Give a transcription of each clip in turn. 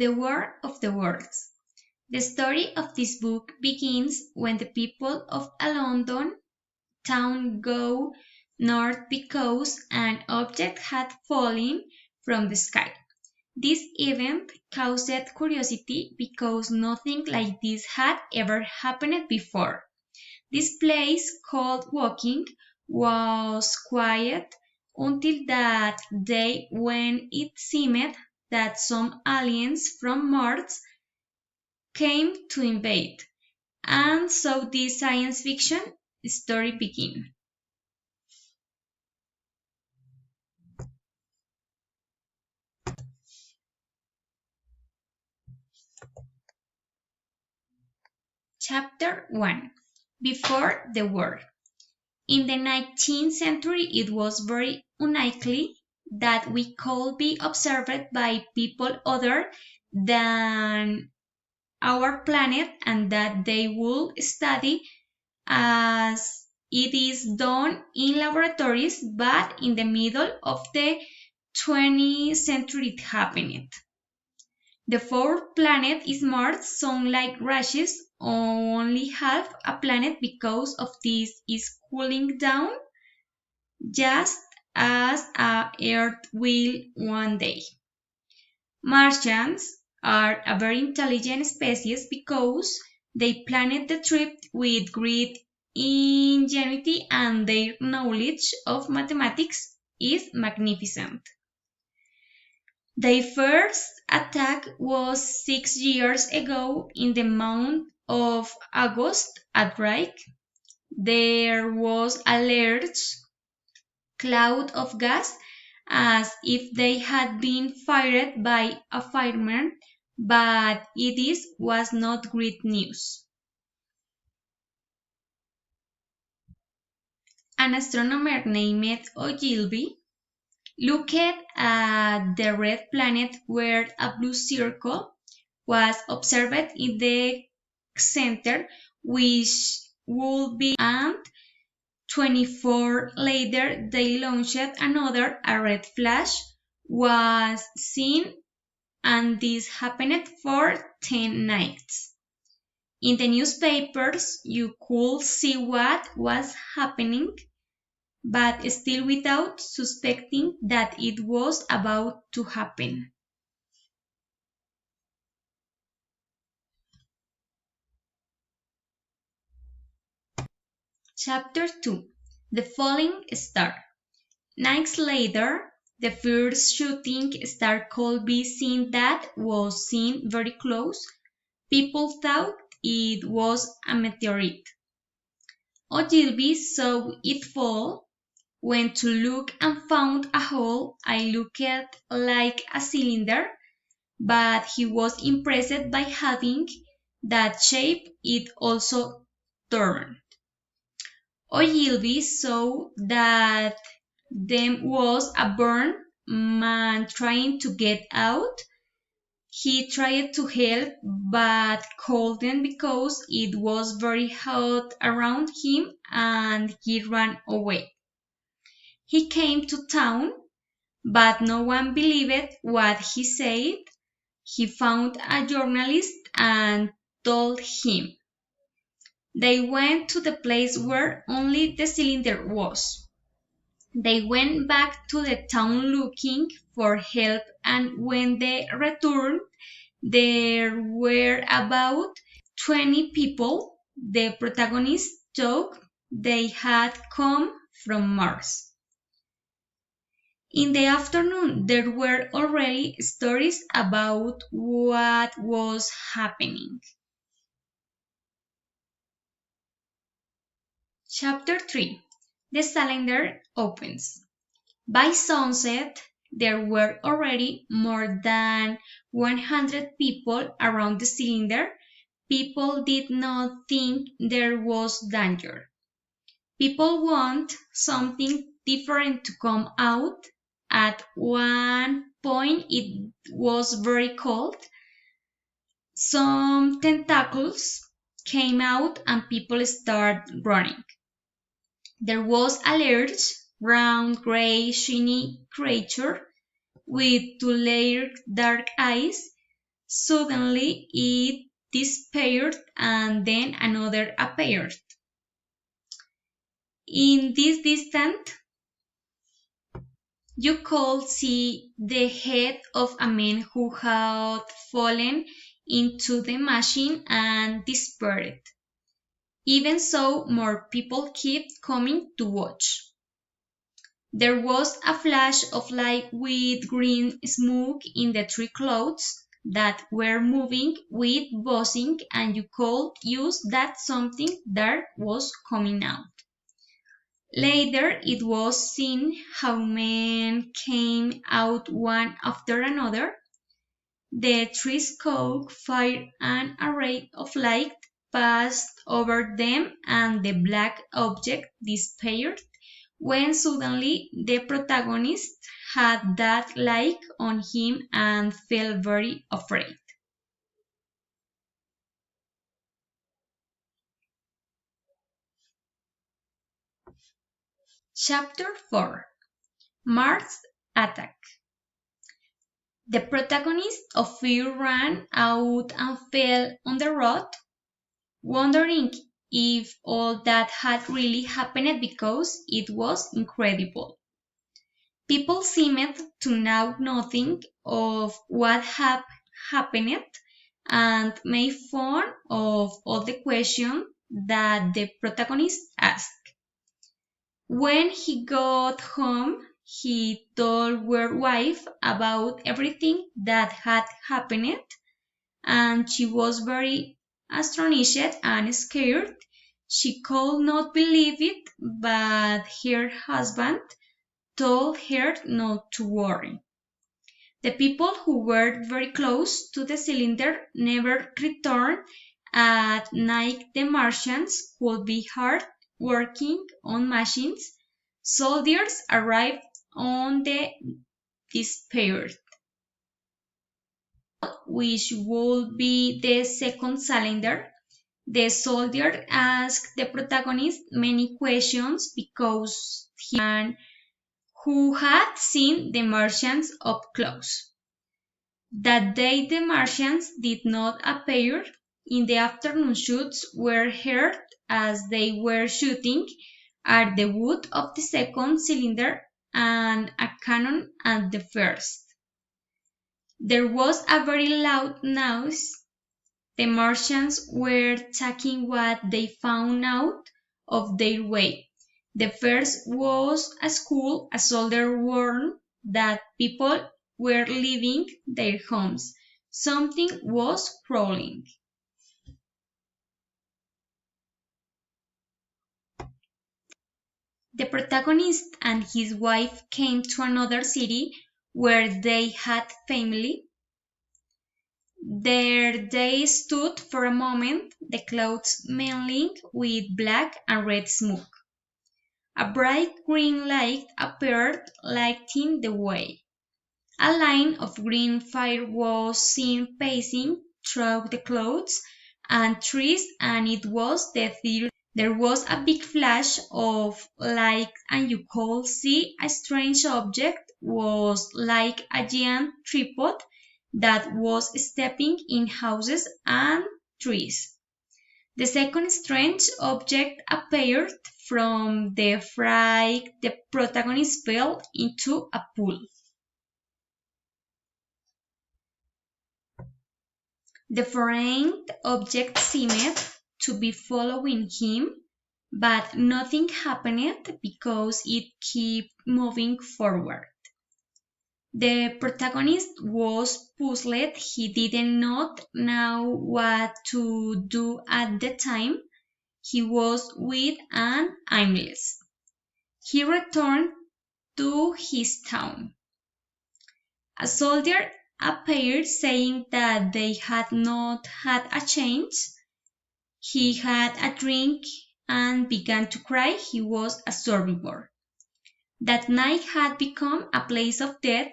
The War of the Worlds. The story of this book begins when the people of a London town go north because an object had fallen from the sky. This event caused curiosity because nothing like this had ever happened before. This place, called Woking, was quiet until that day when it seemed that some aliens from Mars came to invade. And so this science fiction story begins. Chapter 1. Before the War. In the 19th century, it was very unlikely that we could be observed by people other than our planet and that they would study as it is done in laboratories, but in the middle of the 20th century it happened. The fourth planet is Mars, some like rashes, only half a planet because of this is cooling down, just as our Earth will one day. Martians are a very intelligent species because they planned the trip with great ingenuity and their knowledge of mathematics is magnificent. Their first attack was 6 years ago in the month of August at Drake. There was a large cloud of gas as if they had been fired by a fireman, but was not great news. An astronomer named Ogilvy looked at the red planet where a blue circle was observed in the center, which would be, and 24 later they launched another. A red flash was seen, and this happened for 10 nights. In the newspapers you could see what was happening, but still without suspecting that it was about to happen. Chapter 2. The Falling Star. Nights later, the first shooting star could be seen that was seen very close. People thought it was a meteorite. Ogilvy saw it fall, went to look and found a hole. I looked like a cylinder, but he was impressed by having that shape. It also turned. Ogilvy saw that there was a burnt man trying to get out. He tried to help but couldn't because it was very hot around him and he ran away. He came to town, but no one believed what he said. He found a journalist and told him. They went to the place where only the cylinder was. They went back to the town looking for help, and when they returned, there were about 20 people. The protagonists thought they had come from Mars. In the afternoon, there were already stories about what was happening. Chapter 3. The cylinder opens. By sunset, there were already more than 100 people around the cylinder. People did not think there was danger. People want something different to come out. At one point, it was very cold. Some tentacles came out and people started running. There was a large, brown, gray, shiny creature with two-layered dark eyes. Suddenly it disappeared and then another appeared. In this distance, you could see the head of a man who had fallen into the machine and disappeared. Even so, more people kept coming to watch. There was a flash of light with green smoke in the three clouds that were moving with buzzing, and you could use that something dark was coming out. Later it was seen how men came out one after another. The trees caught fire and a ray of light passed over them and the black object disappeared when suddenly the protagonist had that light on him and felt very afraid. Chapter 4. Mars Attack. The protagonist of Fear ran out and fell on the road, wondering if all that had really happened because it was incredible. People seemed to know nothing of what had happened and made fun of all the questions that the protagonist asked. When he got home, he told his wife about everything that had happened, and she was very astonished and scared. She could not believe it, but her husband told her not to worry. The people who were very close to the cylinder never returned. At night, the Martians would be hard working on machines. Soldiers arrived on the despaired, which would be the second cylinder. The soldier asked the protagonist many questions because he was one who had seen the Martians up close. That day the Martians did not appear. In the afternoon shots were heard as they were shooting at the wood of the second cylinder and a cannon at the first. There was a very loud noise. The Martians were taking what they found out of their way. The first was a school. A soldier warned that people were leaving their homes. Something was crawling. The protagonist and his wife came to another city where they had family. There they stood for a moment, the clouds mingling with black and red smoke. A bright green light appeared, lighting the way. A line of green fire was seen passing through the clouds and trees, and it was the theater. There was a big flash of light, and you could see a strange object was like a giant tripod that was stepping in houses and trees. The second strange object appeared from the fright. The protagonist fell into a pool. The foreign object seemed to be following him, but nothing happened because it kept moving forward. The protagonist was puzzled. He did not know what to do at the time. He was weak and aimless. He returned to his town. A soldier appeared saying that they had not had a change. He had a drink and began to cry. He was a survivor. That night had become a place of death.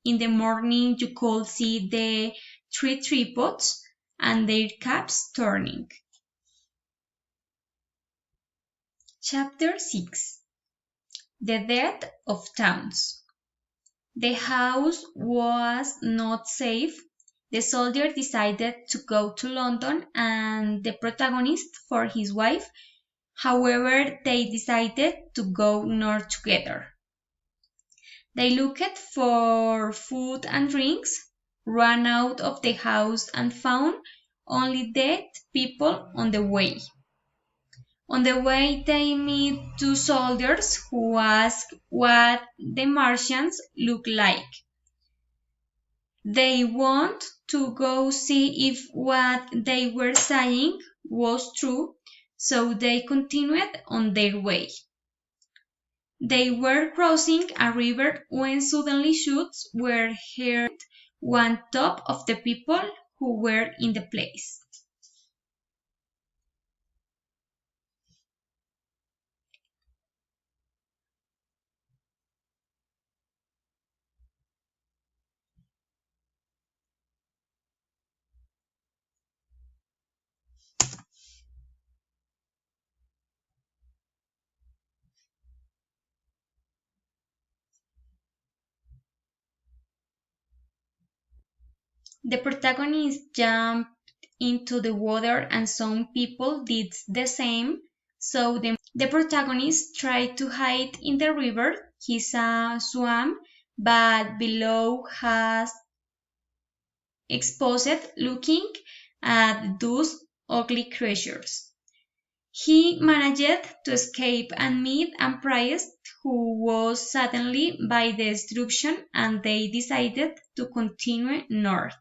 In the morning you could see the three tripods and their caps turning. Chapter 6. The Death of Towns. The house was not safe. the soldier decided to go to London and the protagonist for his wife. However, they decided to go north together. They looked for food and drinks, ran out of the house and found only dead people on the way. On the way, they meet two soldiers who ask what the Martians look like. They want to go see if what they were saying was true, so they continued on their way. They were crossing a river when suddenly shots were heard on top of the people who were in the place. The protagonist jumped into the water and some people did the same, so the protagonist tried to hide in the river. He saw swam, but below has exposed looking at those ugly creatures. He managed to escape and meet a priest who was saddened by the destruction, and they decided to continue north.